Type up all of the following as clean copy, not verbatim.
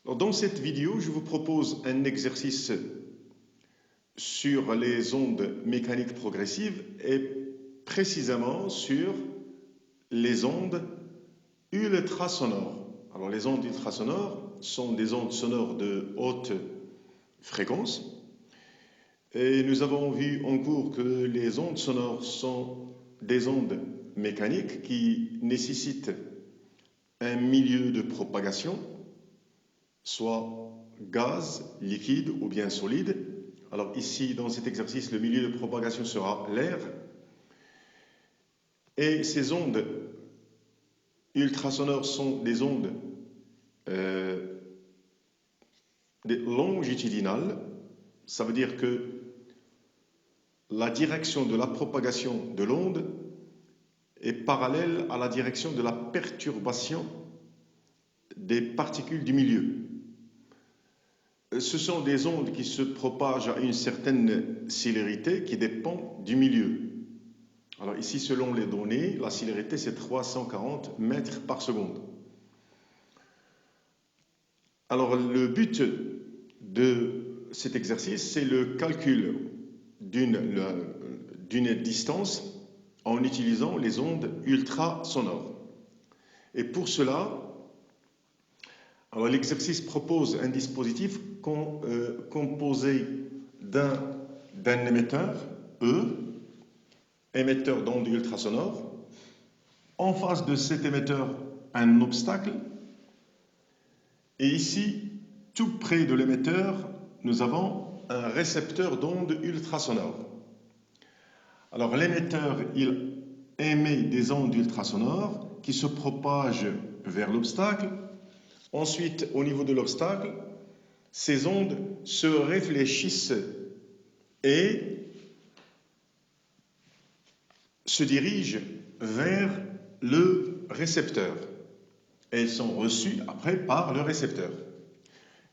Alors, dans cette vidéo, je vous propose un exercice sur les ondes mécaniques progressives et précisément sur les ondes ultrasonores. Alors, les ondes ultrasonores sont des ondes sonores de haute fréquence et nous avons vu en cours que les ondes sonores sont des ondes mécaniques qui nécessitent un milieu de propagation, soit gaz, liquide ou bien solide. Alors ici, dans cet exercice, le milieu de propagation sera l'air. Et ces ondes ultrasonores sont des ondes longitudinales. Ça veut dire que la direction de la propagation de l'onde est parallèle à la direction de la perturbation des particules du milieu. Ce sont des ondes qui se propagent à une certaine célérité qui dépend du milieu. Alors ici, selon les données, la célérité c'est 340 mètres par seconde. Alors le but de cet exercice, c'est le calcul d'une distance en utilisant les ondes ultrasonores. Et pour cela, alors l'exercice propose un dispositif composé d'un émetteur, E, émetteur d'ondes ultrasonores. En face de cet émetteur, un obstacle. Et ici, tout près de l'émetteur, nous avons un récepteur d'ondes ultrasonores. Alors l'émetteur, il émet des ondes ultrasonores qui se propagent vers l'obstacle. Ensuite, au niveau de l'obstacle, ces ondes se réfléchissent et se dirigent vers le récepteur. Elles sont reçues après par le récepteur.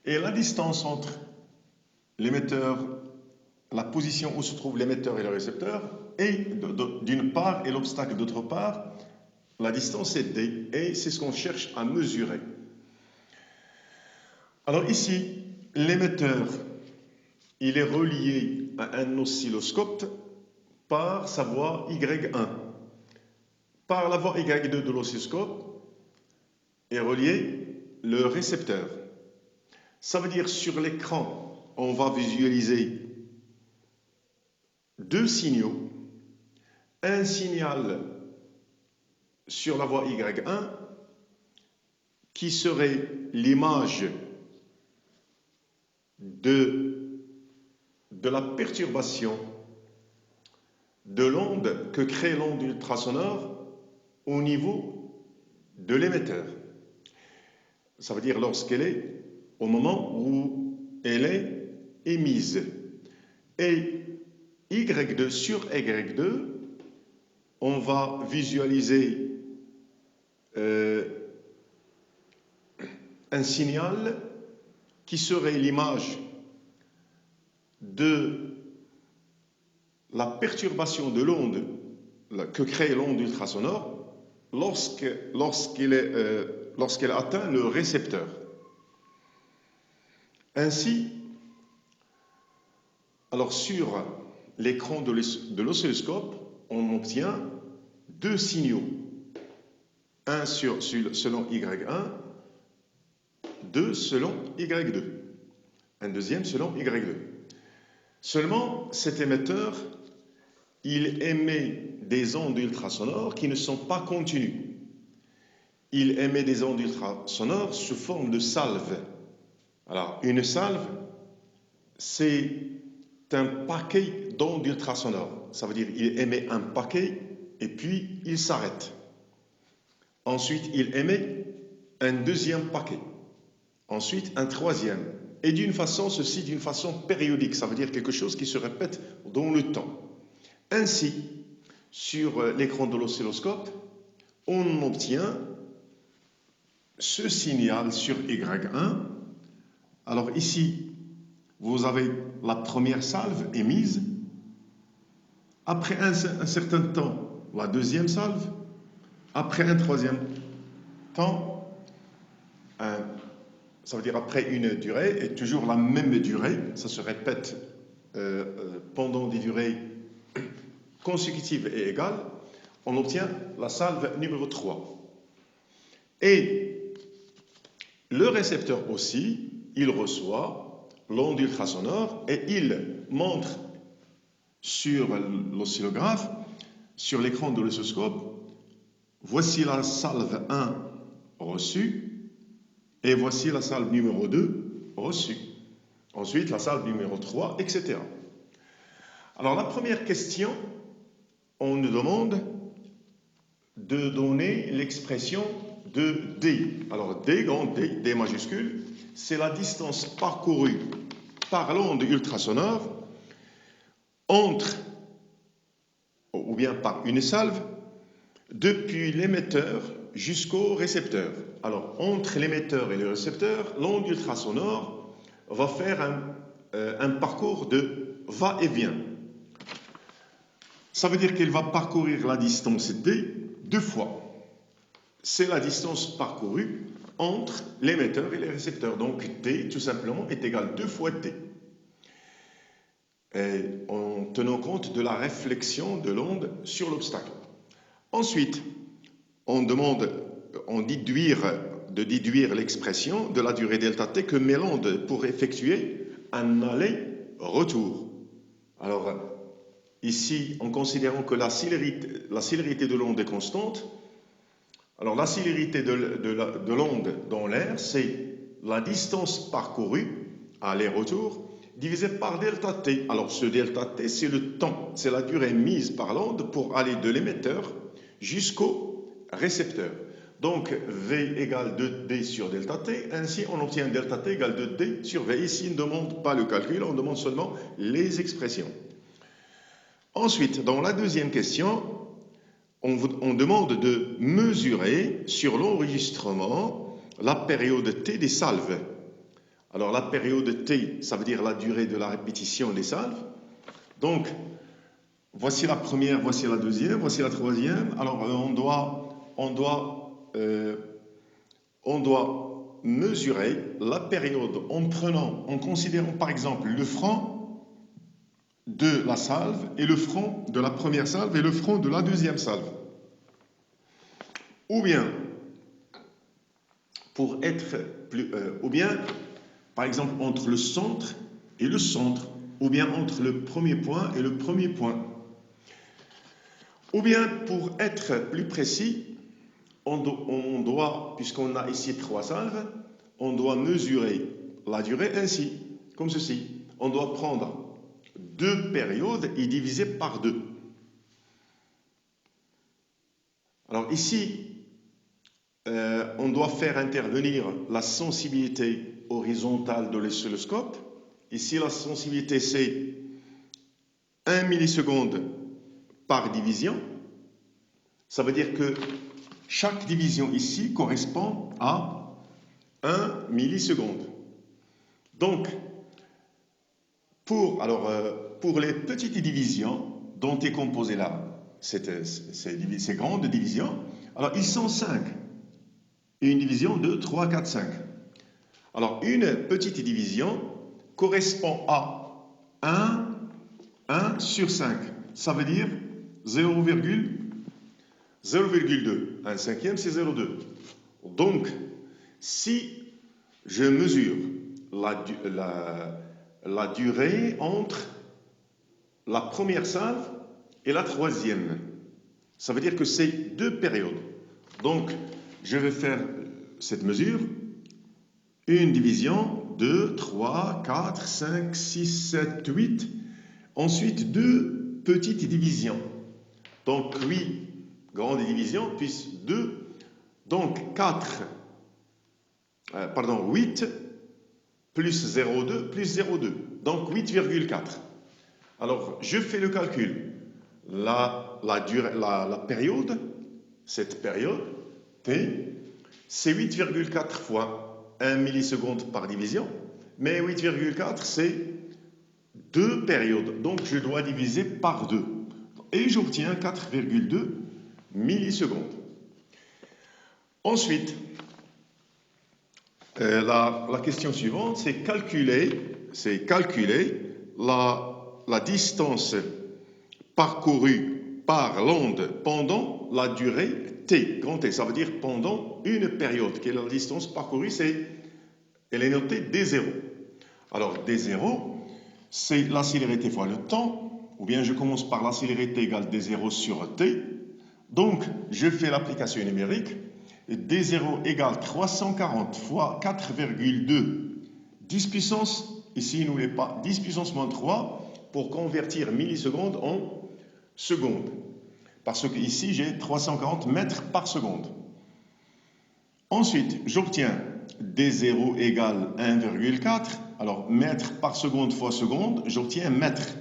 Et la distance entre l'émetteur, la position où se trouve l'émetteur et le récepteur, et d'une part et l'obstacle d'autre part, la distance est d, et c'est ce qu'on cherche à mesurer. Alors ici, l'émetteur, il est relié à un oscilloscope par sa voie Y1. Par la voie Y2 de l'oscilloscope est relié le récepteur. Ça veut dire sur l'écran, on va visualiser deux signaux. Un signal sur la voie Y1 qui serait l'image de la perturbation de l'onde que crée l'onde ultrasonore au niveau de l'émetteur. Ça veut dire lorsqu'elle est au moment où elle est émise. Et Y2 sur Y2, on va visualiser un signal qui serait l'image de la perturbation de l'onde que crée l'onde ultrasonore lorsqu'elle atteint le récepteur. Ainsi, alors sur l'écran de l'oscilloscope, on obtient deux signaux. Un selon Y1, deux selon Y2. Un deuxième selon Y2. Seulement, cet émetteur, il émet des ondes ultrasonores qui ne sont pas continues. Il émet des ondes ultrasonores sous forme de salve. Alors, une salve, c'est un paquet d'ondes ultrasonores. Ça veut dire qu'il émet un paquet et puis il s'arrête. Ensuite, il émet un deuxième paquet. Ensuite, un troisième. Et d'une façon périodique. Ça veut dire quelque chose qui se répète dans le temps. Ainsi, sur l'écran de l'oscilloscope, on obtient ce signal sur Y1. Alors ici, vous avez la première salve émise. Après un certain temps, la deuxième salve. Après un troisième temps, un ça veut dire après une durée, et toujours la même durée, ça se répète pendant des durées consécutives et égales, on obtient la salve numéro 3. Et le récepteur aussi, il reçoit l'onde ultrasonore et il montre sur l'oscillographe, sur l'écran de l'oscilloscope, voici la salve 1 reçue et voici la salve numéro 2 reçue. Ensuite, la salve numéro 3, etc. Alors, la première question, on nous demande de donner l'expression de D. Alors, D, grand D, D majuscule, c'est la distance parcourue par l'onde ultrasonore entre, ou bien par une salve, depuis l'émetteur jusqu'au récepteur. Alors, entre l'émetteur et le récepteur, l'onde ultrasonore va faire un parcours de va-et-vient. Ça veut dire qu'elle va parcourir la distance D 2 fois. C'est la distance parcourue entre l'émetteur et le récepteur. Donc, D, tout simplement, est égal 2 fois T. Et en tenant compte de la réflexion de l'onde sur l'obstacle. Ensuite, on demande de déduire l'expression de la durée delta t que met l'onde pour effectuer un aller-retour. Alors, ici, en considérant que la célérité de l'onde est constante, alors la célérité de l'onde dans l'air, c'est la distance parcourue, aller-retour, divisé par delta t. Alors ce delta t, c'est le temps, c'est la durée mise par l'onde pour aller de l'émetteur jusqu'au récepteur. Donc V égale 2D sur delta t, ainsi on obtient delta t égale 2D sur V. Ici, on ne demande pas le calcul, on demande seulement les expressions. Ensuite, dans la deuxième question, on demande de mesurer sur l'enregistrement la période T des salves. Alors la période T, ça veut dire la durée de la répétition des salves. Donc, voici la première, voici la deuxième, voici la troisième. Alors on doit mesurer la période en considérant par exemple le front de la salve et le front de la première salve et le front de la deuxième salve. Ou bien, par exemple, entre le centre et le centre, ou bien entre le premier point et le premier point. Ou bien, pour être plus précis, on doit, puisqu'on a ici 3 salves, on doit mesurer la durée ainsi, comme ceci. On doit prendre 2 périodes et diviser par 2. Alors ici, on doit faire intervenir la sensibilité horizontale de l'oscilloscope. Ici, la sensibilité, c'est 1 milliseconde par division. Ça veut dire que chaque division ici correspond à 1 milliseconde. Donc, pour les petites divisions dont est composée là, ces grandes divisions, alors ils sont 5. Une division 2, 3, 4, 5. Alors, une petite division correspond à 1 sur 5. Ça veut dire 0,2. Un cinquième, c'est 0,2. Donc, si je mesure la durée entre la première salve et la troisième, ça veut dire que c'est 2 périodes. Donc, je vais faire cette mesure. Une division, 2, 3, 4, 5, 6, 7, 8. Ensuite, 2 petites divisions. Donc, 8 grandes divisions, puis 2. Donc, 8 plus 0,2 plus 0,2. Donc, 8,4. Alors, je fais le calcul. La période, cette période, T, c'est 8,4 fois 1 milliseconde par division, mais 8,4 c'est 2 périodes, donc je dois diviser par 2. Et j'obtiens 4,2 millisecondes. Ensuite, La question suivante, c'est calculer la distance parcourue par l'onde pendant la durée t, grand T, ça veut dire pendant une période. Quelle est la distance parcourue? Elle est notée D0. Alors D0, c'est la célérité fois le temps, ou bien je commence par la célérité égale D0 sur T. Donc, je fais l'application numérique. D0 égale 340 fois 4,2 10 puissance, ici il n'oublie pas, 10 puissance moins 3 pour convertir millisecondes en secondes. Parce que ici j'ai 340 mètres par seconde. Ensuite, j'obtiens D0 égale 1,4. Alors, mètre par seconde fois seconde, j'obtiens mètre.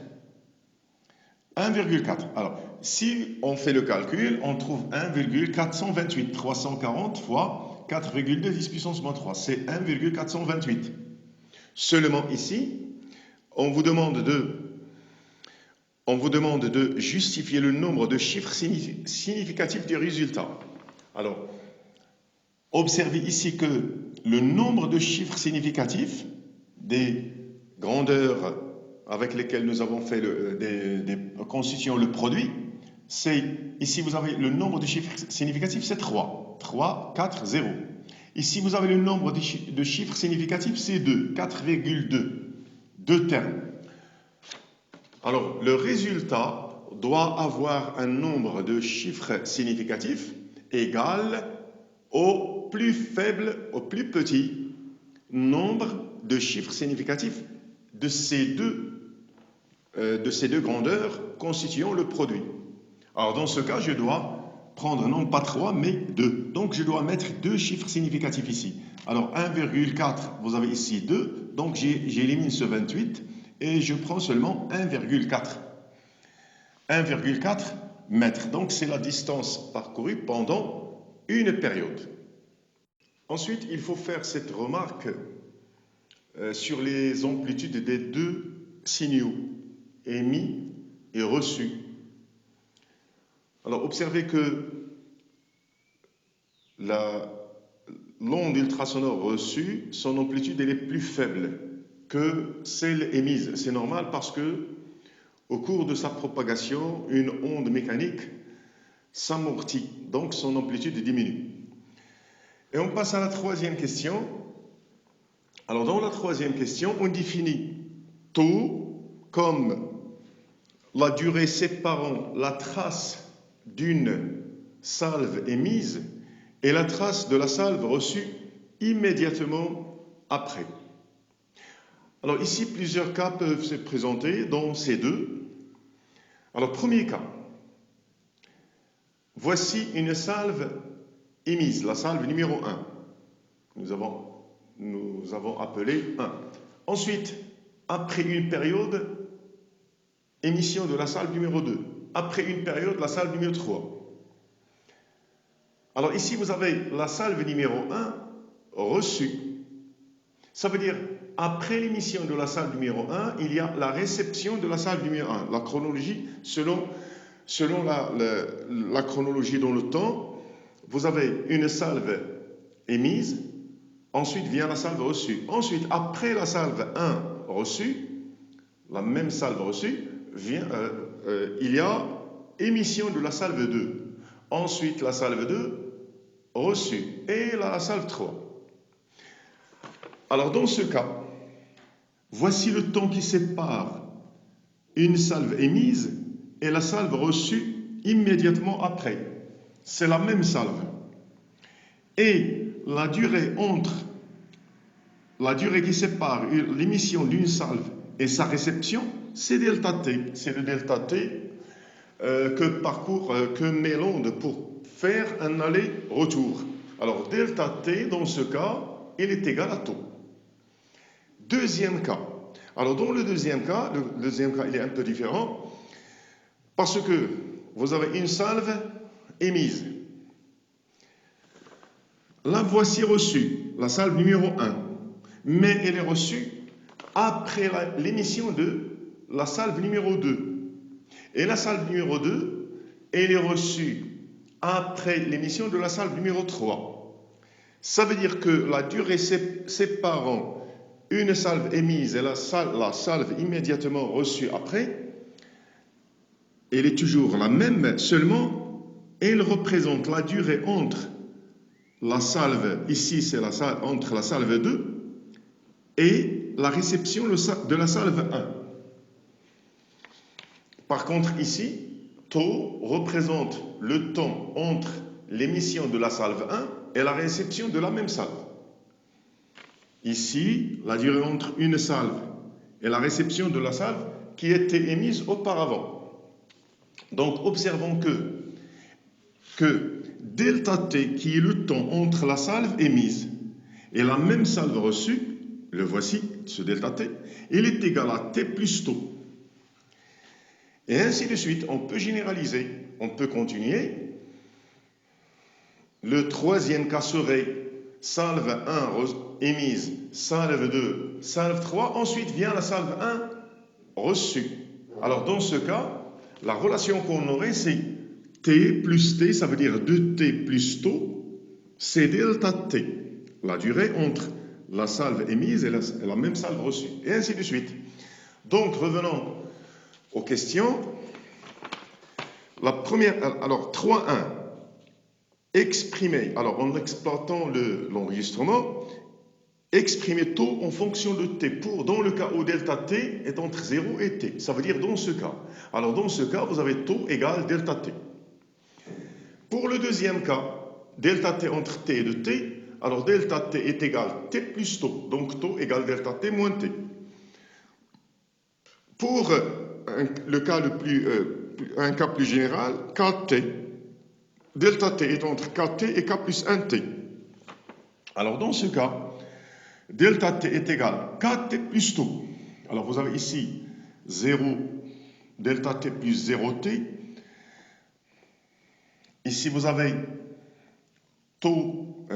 1,4. Alors, si on fait le calcul, on trouve 1,428. 340 fois 4,2 10 puissance moins 3. C'est 1,428. Seulement ici, on vous demande de justifier le nombre de chiffres significatifs du résultat. Alors, observez ici que le nombre de chiffres significatifs des grandeurs avec lesquelles nous avons fait constituant le produit, c'est, ici vous avez le nombre de chiffres significatifs, c'est 3. 3, 4, 0. Ici vous avez le nombre de chiffres significatifs, c'est 2. 4,2. Deux termes. Alors, le résultat doit avoir un nombre de chiffres significatifs égal au plus faible, au plus petit nombre de chiffres significatifs de ces deux grandeurs constituant le produit. Alors, dans ce cas, je dois prendre non pas 3, mais 2. Donc, je dois mettre deux chiffres significatifs ici. Alors, 1,4, vous avez ici 2. Donc, j'élimine ce 28 et je prends seulement 1,4. 1,4 mètres. Donc, c'est la distance parcourue pendant une période. Ensuite, il faut faire cette remarque sur les amplitudes des deux signaux, émis et reçus. Alors, observez que l'onde ultrasonore reçue, son amplitude elle est plus faible que celle émise. C'est normal parce que au cours de sa propagation, une onde mécanique s'amortit, donc son amplitude diminue. Et on passe à la troisième question. Alors dans la troisième question, on définit taux comme la durée séparant la trace d'une salve émise et la trace de la salve reçue immédiatement après. Alors ici, plusieurs cas peuvent se présenter dans ces deux. Alors, premier cas. Voici une salve émise, la salve numéro 1. Nous avons appelé 1. Ensuite, après une période, émission de la salve numéro 2. Après une période, la salve numéro 3. Alors ici, vous avez la salve numéro 1 reçue. Ça veut dire, après l'émission de la salve numéro 1, il y a la réception de la salve numéro 1. La chronologie, selon la chronologie dans le temps, vous avez une salve émise, ensuite vient la salve reçue. Ensuite, après la salve 1 reçue, la même salve reçue, il y a émission de la salve 2. Ensuite, la salve 2 reçue et la salve 3. Alors, dans ce cas, voici le temps qui sépare une salve émise et la salve reçue immédiatement après. C'est la même salve. Et la durée qui sépare l'émission d'une salve et sa réception, c'est delta t. C'est le delta t que met l'onde pour faire un aller-retour. Alors, delta t, dans ce cas, il est égal à taux. Deuxième cas. Alors, dans le deuxième cas, il est un peu différent parce que vous avez une salve émise. La voici reçue, la salve numéro 1, mais elle est reçue après l'émission de la salve numéro 2. Et la salve numéro 2, elle est reçue après l'émission de la salve numéro 3. Ça veut dire que la durée séparant une salve émise et la salve immédiatement reçue après, elle est toujours la même, seulement elle représente la durée entre la salve, ici c'est la salve, entre la salve 2 et la réception de la salve 1. Par contre ici, tau représente le temps entre l'émission de la salve 1 et la réception de la même salve. Ici, la durée entre une salve et la réception de la salve qui était émise auparavant. Donc observons que delta t, qui est le temps entre la salve émise et la même salve reçue, le voici, ce delta t, il est égal à t plus tau. Et ainsi de suite, on peut généraliser, on peut continuer. Le troisième cas serait salve 1 émise, salve 2, salve 3, ensuite vient la salve 1 reçue. Alors dans ce cas, la relation qu'on aurait, c'est t plus t, ça veut dire 2t plus tau, c'est delta t, la durée entre la salve émise et la même salve reçue, et ainsi de suite. Donc revenons aux questions. La première, alors 3.1, exprimer, alors en exploitant l'enregistrement, exprimer tau en fonction de t, dans le cas où delta t est entre 0 et t, ça veut dire dans ce cas. Alors dans ce cas, vous avez tau égale delta t. Pour le deuxième cas, delta t entre t et de t, alors delta t est égal t plus tau, donc tau égale delta t moins t. Pour le cas un cas plus général, kt, delta t est entre kt et k plus 1t. Alors dans ce cas, delta t est égal kt plus tau. Alors vous avez ici 0, delta t plus 0t. Ici vous avez tau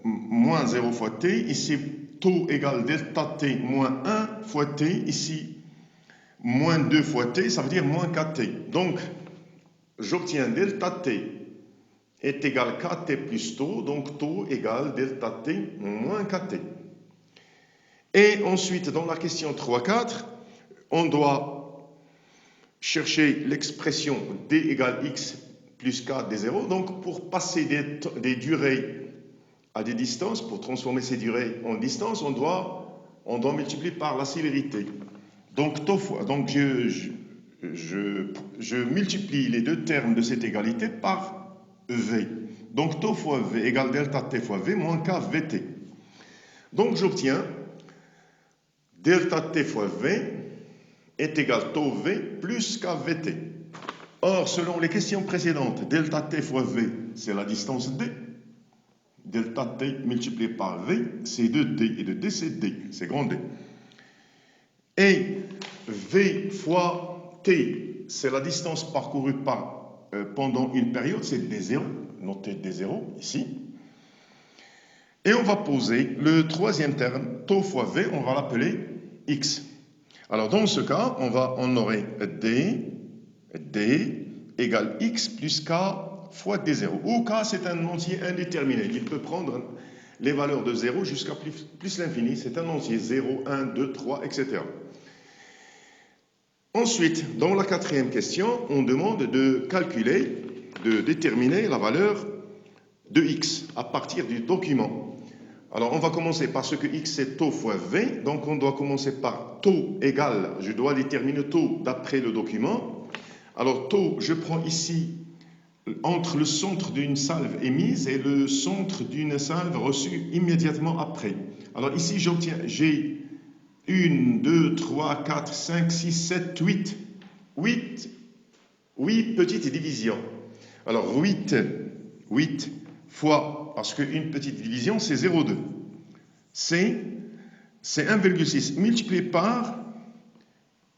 moins 0 fois t. Ici tau égale delta t moins 1 fois t. Ici moins 2 fois t, ça veut dire moins kt. Donc j'obtiens delta t est égal kt plus tau, donc tau égale delta t moins kt. Et ensuite, dans la question 3.4, on doit chercher l'expression d égale x plus k d0. Donc, pour passer des durées à des distances, pour transformer ces durées en distances, on doit multiplier par la célérité. Donc, tau fois, donc je multiplie les deux termes de cette égalité par v. Donc, tau fois v égale delta t fois v moins k vt. Donc, j'obtiens delta t fois v est égal tau v plus k vt. Or, selon les questions précédentes, delta t fois v, c'est la distance d. Delta t multiplié par v, c'est 2d. Et de d, c'est d. C'est grand D. Et v fois t, c'est la distance parcourue pendant une période, c'est d0. Notez d0 ici. Et on va poser le troisième terme, tau fois v, on va l'appeler x. Alors dans ce cas, on aurait d égale x plus k fois d0. Où k c'est un entier indéterminé. Il peut prendre les valeurs de 0 jusqu'à plus l'infini. C'est un entier 0, 1, 2, 3, etc. Ensuite, dans la quatrième question, on demande de calculer, de déterminer la valeur de x à partir du document. Alors, on va commencer par ce que x c'est tau fois v. Donc, on doit commencer par tau égale, je dois déterminer tau d'après le document. Alors, tau, je prends ici entre le centre d'une salve émise et le centre d'une salve reçue immédiatement après. Alors, ici, j'ai 1, 2, 3, 4, 5, 6, 7, 8 petites divisions. Alors 8 fois, parce qu'une petite division c'est 0,2. C'est 1,6 multiplié par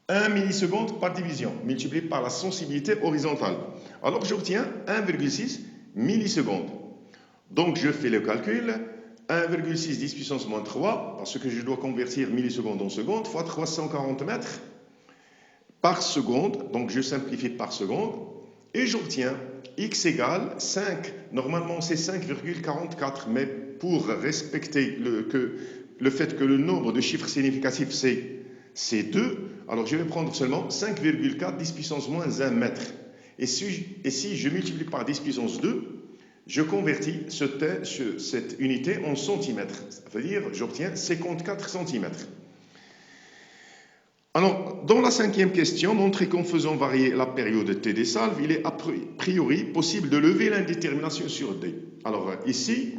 1 milliseconde par division, multiplié par la sensibilité horizontale. Alors j'obtiens 1,6 millisecondes. Donc je fais le calcul. 1,6 10 puissance moins 3, parce que je dois convertir millisecondes en secondes, fois 340 mètres par seconde, donc je simplifie par seconde, et j'obtiens x égale 5. Normalement, c'est 5,44, mais pour respecter le fait que le nombre de chiffres significatifs, c'est 2, alors je vais prendre seulement 5,4 10 puissance moins 1 mètre. Et si je multiplie par 10 puissance 2, je convertis cette unité en centimètres. Ça veut dire j'obtiens 54 centimètres. Alors, dans la cinquième question, montrer qu'en faisant varier la période T des salves, il est a priori possible de lever l'indétermination sur D. Alors ici,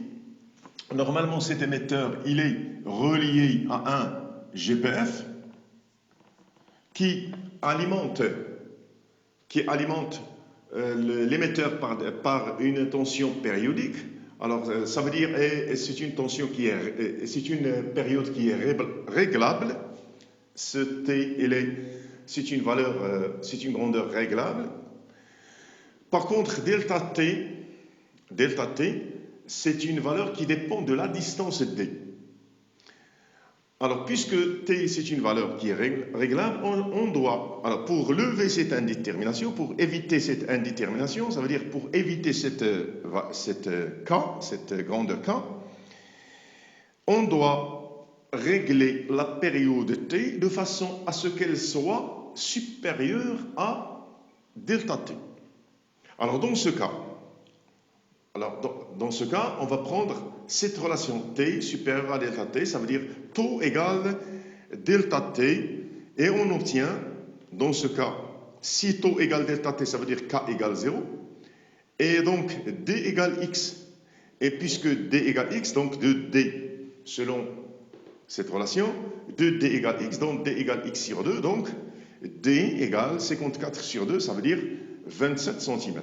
normalement cet émetteur, il est relié à un GPF qui alimente l'émetteur par une tension périodique. Alors, ça veut dire c'est une tension c'est une période qui est réglable. Ce T, c'est une grandeur réglable. Par contre, delta T, c'est une valeur qui dépend de la distance D. Alors, puisque T, c'est une valeur qui est réglable, on doit, alors pour lever cette indétermination, pour éviter cette indétermination, ça veut dire pour éviter cette grande K, on doit régler la période T de façon à ce qu'elle soit supérieure à delta T. Alors, dans ce cas, on va prendre cette relation T supérieure à delta T, ça veut dire taux égale delta T, et on obtient, dans ce cas, si taux égale delta T, ça veut dire K égale 0, et donc D égale X. Et puisque D égale X, donc de D, selon cette relation, de D égale X, donc D égale X sur 2, donc D égale 54 sur 2, ça veut dire 27 cm.